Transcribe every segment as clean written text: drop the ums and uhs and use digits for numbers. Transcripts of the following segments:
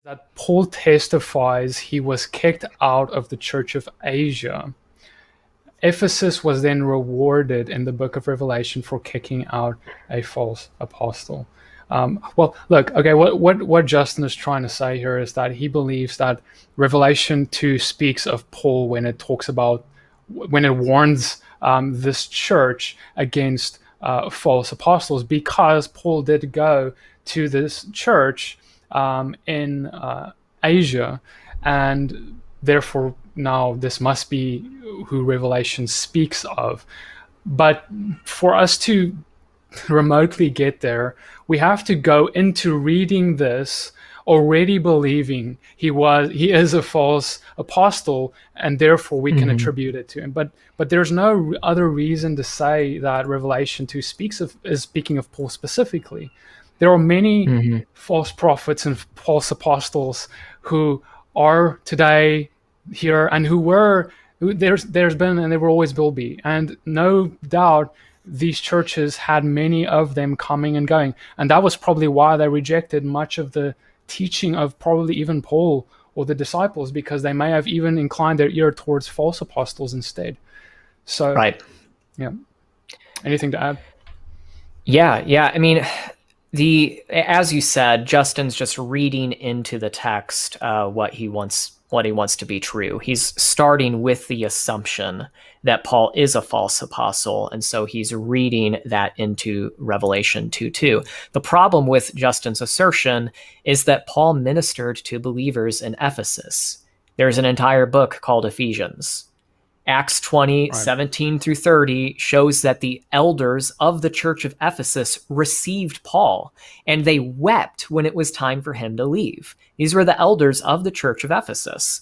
that Paul testifies he was kicked out of the church of Asia. Ephesus was then rewarded in the book of Revelation for kicking out a false apostle. Well, look, okay, what Justin is trying to say here is that he believes that Revelation 2 speaks of Paul when it talks about, when it warns this church against false apostles, because Paul did go to this church in Asia, and therefore now this must be who Revelation speaks of. But for us to remotely get there, we have to go into reading this already believing he is a false apostle, and therefore we can attribute it to him. But there's no other reason to say that Revelation 2 is speaking of Paul specifically. There are many false prophets and false apostles who are today here, and there's been, and there will always will be. And no doubt these churches had many of them coming and going. And that was probably why they rejected much of the teaching of probably even Paul or the disciples, because they may have even inclined their ear towards false apostles instead. So, right. Yeah. Anything to add? Yeah. I mean, as you said, Justin's just reading into the text what he wants to be true. He's starting with the assumption that Paul is a false apostle, and so he's reading that into Revelation 2:2. The problem with Justin's assertion is that Paul ministered to believers in Ephesus. There's an entire book called Ephesians. Acts 20, 17 through 30 shows that the elders of the church of Ephesus received Paul, and they wept when it was time for him to leave. These were the elders of the church of Ephesus.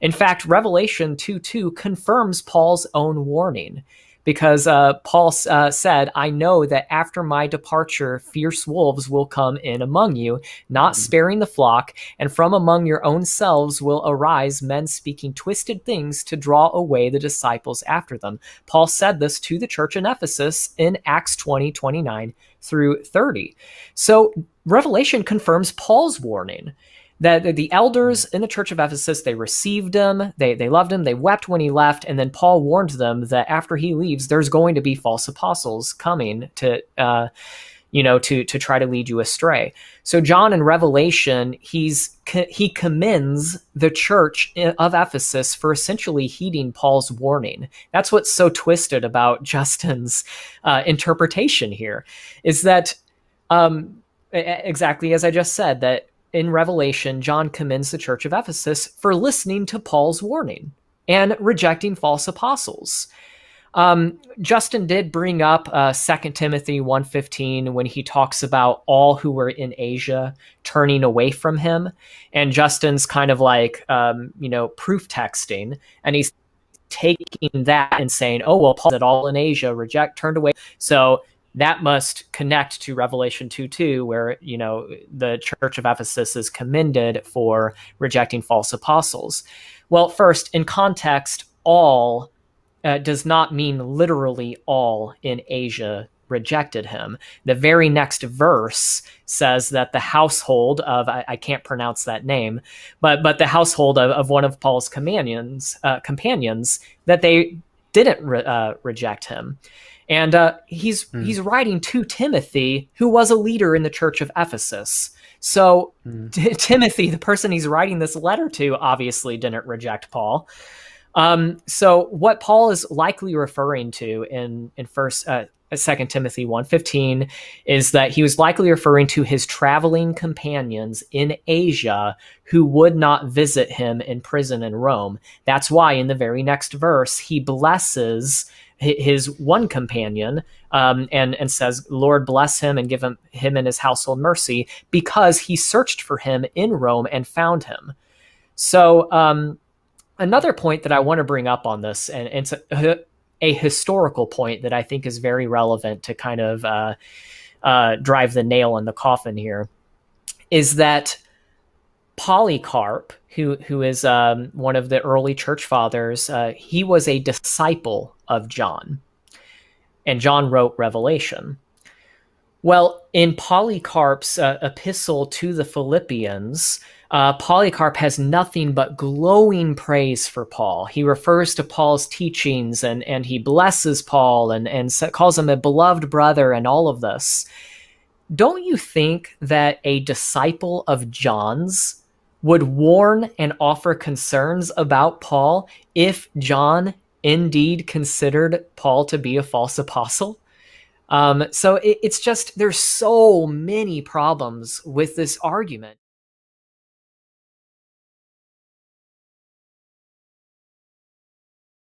In fact, Revelation 2:2 confirms Paul's own warning, because Paul said, "I know that after my departure, fierce wolves will come in among you, not sparing the flock, and from among your own selves will arise men speaking twisted things to draw away the disciples after them." Paul said this to the church in Ephesus in Acts 20, 29 through 30. So Revelation confirms Paul's warning that the elders in the church of Ephesus, they received him, they loved him, they wept when he left, and then Paul warned them that after he leaves, there's going to be false apostles coming to try to lead you astray. So John in Revelation, he commends the church of Ephesus for essentially heeding Paul's warning. That's what's so twisted about Justin's interpretation here, is that exactly as I just said, that in Revelation, John commends the church of Ephesus for listening to Paul's warning and rejecting false apostles. Justin did bring up 2 Timothy 1:15 when he talks about all who were in Asia turning away from him. And Justin's kind of like, proof texting. And he's taking that and saying, oh, well, Paul said all in Asia turned away. So that must connect to Revelation 2:2, where, the church of Ephesus is commended for rejecting false apostles. Well, first, in context, all does not mean literally all in Asia rejected him. The very next verse says that the household of, I can't pronounce that name, but the household of one of Paul's companions, that they didn't reject him. And he's writing to Timothy, who was a leader in the church of Ephesus. So Timothy, the person he's writing this letter to, obviously didn't reject Paul. So what Paul is likely referring to in 2 Timothy 1:15 is that he was likely referring to his traveling companions in Asia who would not visit him in prison in Rome. That's why in the very next verse, he blesses his one companion and says, Lord, bless him and give him and his household mercy, because he searched for him in Rome and found him. So another point that I want to bring up on this, and it's a historical point that I think is very relevant to kind of drive the nail in the coffin here, is that Polycarp, who is one of the early church fathers, he was a disciple of John, and John wrote Revelation. Well, in Polycarp's epistle to the Philippians, Polycarp has nothing but glowing praise for Paul. He refers to Paul's teachings and he blesses Paul and calls him a beloved brother and all of this. Don't you think that a disciple of John's would warn and offer concerns about Paul if John indeed considered Paul to be a false apostle? So it's just, there's so many problems with this argument.